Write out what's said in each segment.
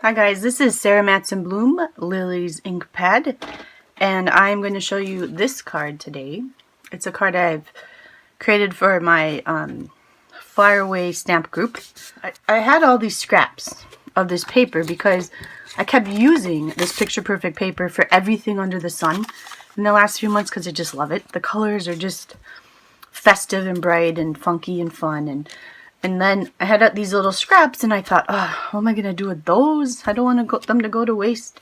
Hi guys, this is Sarah Matson Bloom, Lily's ink pad, and I'm going to show you this card today. It's a card I've created for my Flyaway stamp group. I had all these scraps of this paper because I kept using this Picture Perfect paper for everything under the sun in the last few months because I just love it. The colors are just festive and bright and funky and fun, and then I had these little scraps, and I thought, oh, what am I going to do with those? I don't want them to go to waste.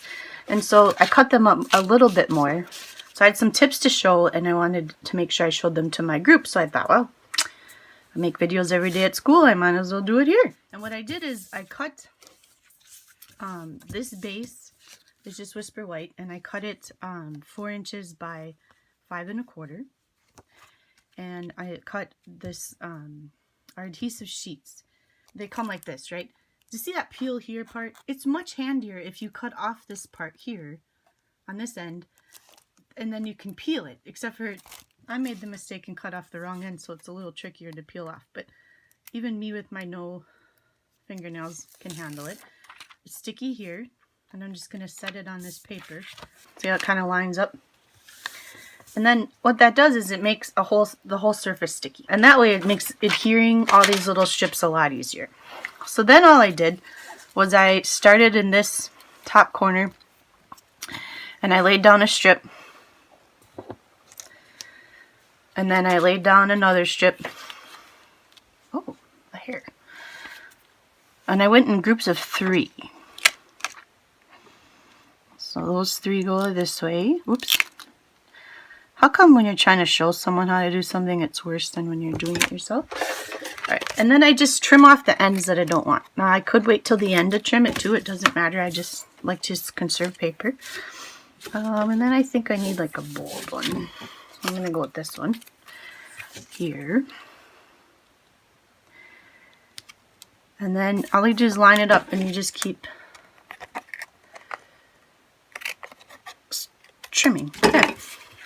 And so I cut them up a little bit more. So I had some tips to show, and I wanted to make sure I showed them to my group. So I thought, well, I make videos every day at school. I might as well do it here. And what I did is I cut this base. It's just Whisper White, and I cut it 4 inches by 5 1/4. And I cut this... our adhesive sheets. They come like this, right? Do you see that peel here part? It's much handier if you cut off this part here on this end, and then you can peel it, except for I made the mistake and cut off the wrong end, so it's a little trickier to peel off. But even me with my no fingernails can handle it. It's sticky here, and I'm just going to set it on this paper. See how it kind of lines up? And then what that does is it makes the whole surface sticky. And that way it makes adhering all these little strips a lot easier. So then all I did was I started in this top corner and I laid down a strip. And then I laid down another strip. Oh, a hair. And I went in groups of 3. So those 3 go this way. Oops. How come when you're trying to show someone how to do something, it's worse than when you're doing it yourself? Alright, and then I just trim off the ends that I don't want. Now, I could wait till the end to trim it too. It doesn't matter. I just like to conserve paper. And then I think I need like a bold one. So I'm going to go with this one here. And then all you do is line it up, and you just keep trimming. There.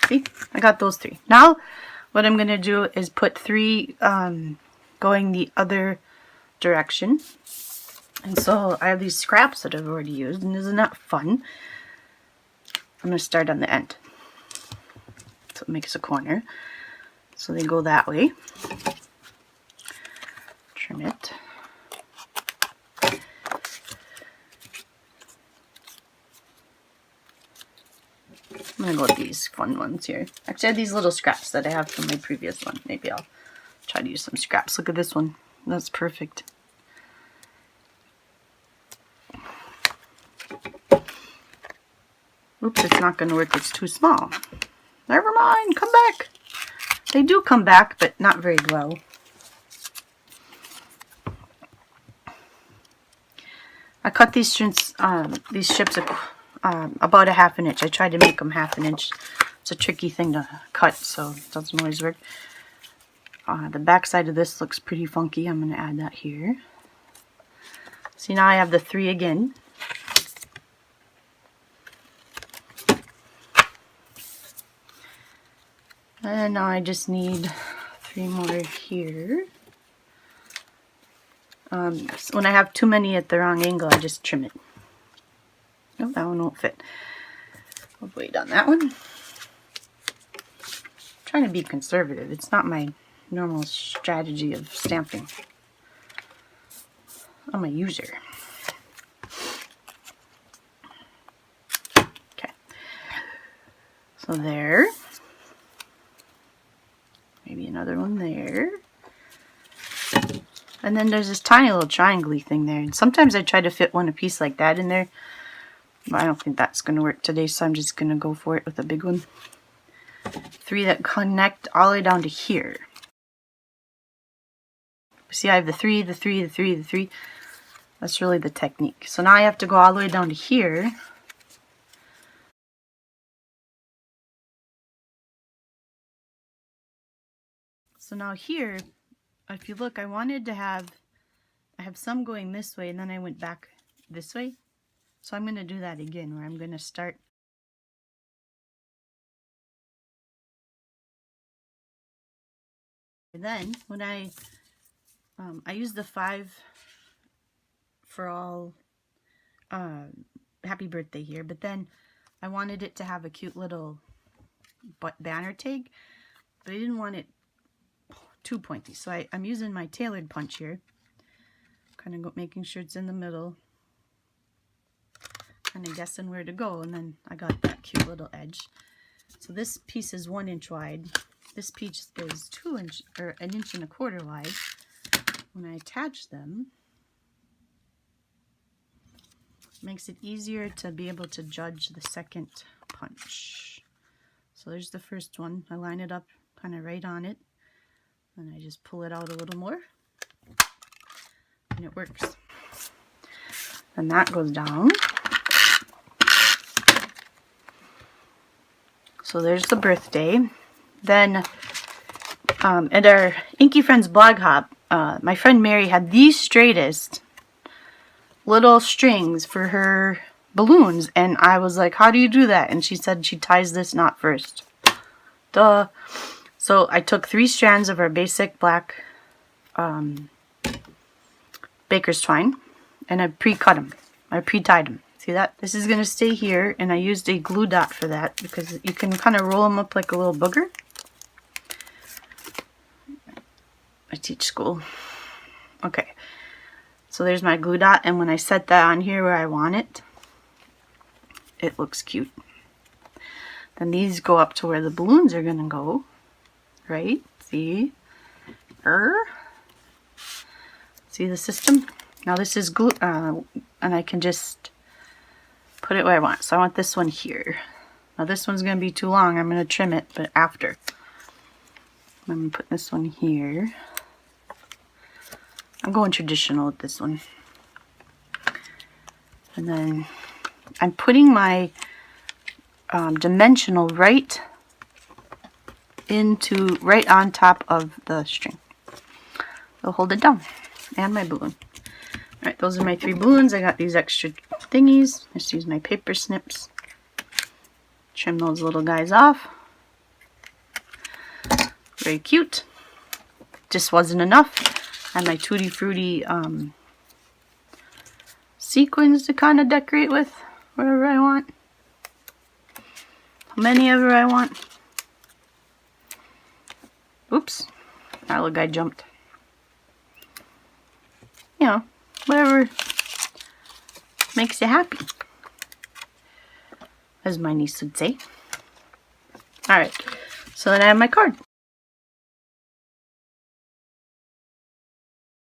See? I got those 3. Now, what I'm going to do is put 3 going the other direction. And so I have these scraps that I've already used, and isn't that fun? I'm going to start on the end. So it makes a corner. So they go that way. Trim it. I'm going to go with these fun ones here. Actually, I have these little scraps that I have from my previous one. Maybe I'll try to use some scraps. Look at this one. That's perfect. Oops, it's not going to work. It's too small. Never mind. Come back. They do come back, but not very well. I cut these strips about a 1/2 inch. I tried to make them 1/2 inch. It's a tricky thing to cut, so it doesn't always work. The back side of this looks pretty funky. I'm going to add that here. See, now I have the 3 again. And now I just need 3 more here. When I have too many at the wrong angle, I just trim it. Oh, that one won't fit. I'll wait on that one. I'm trying to be conservative. It's not my normal strategy of stamping. I'm a user. Okay. So there. Maybe another one there. And then there's this tiny little triangle-y thing there. And sometimes I try to fit one a piece like that in there. But I don't think that's going to work today, so I'm just going to go for it with a big one. 3 that connect all the way down to here. See, I have the 3, the 3, the 3, the 3. That's really the technique. So now I have to go all the way down to here. So now here, if you look, I wanted to have, I have some going this way, and then I went back this way. So I'm going to do that again, where I'm going to start. And then when I use the 5 for all happy birthday here, but then I wanted it to have a cute little banner tag, but I didn't want it too pointy. So I'm using my tailored punch here, kind of making sure it's in the middle, kind of guessing where to go, and then I got that cute little edge. So this piece is 1 inch wide. This piece is 2 inch or 1 1/4 inch wide. When I attach them, it makes it easier to be able to judge the second punch. So there's the first one. I line it up kind of right on it, and I just pull it out a little more, and it works. Then that goes down. So there's the birthday. Then at our Inky Friends blog hop, my friend Mary had the straightest little strings for her balloons, and I was like, how do you do that? And she said she ties this knot first. Duh. So I took 3 strands of our basic black baker's twine, and I pre-cut them. I pre-tied them. See that? This is going to stay here, and I used a glue dot for that because you can kind of roll them up like a little booger. I teach school. Okay. So there's my glue dot, and when I set that on here where I want it, it looks cute. Then these go up to where the balloons are going to go. Right? See? See the system? Now this is glue, and I can just put it where I want. So I want this one here. Now this one's going to be too long. I'm going to trim it, but after. I'm going to put this one here. I'm going traditional with this one. And then I'm putting my dimensional right on top of the string. It'll hold it down. And my balloon. Alright, those are my 3 balloons. I got these extra thingies. Just use my paper snips. Trim those little guys off. Very cute. Just wasn't enough. I have my Tutti Frutti sequins to kind of decorate with wherever I want. How many ever I want. Oops. That little guy jumped. You know, whatever makes you happy, as my niece would say. Alright, so then I have my card.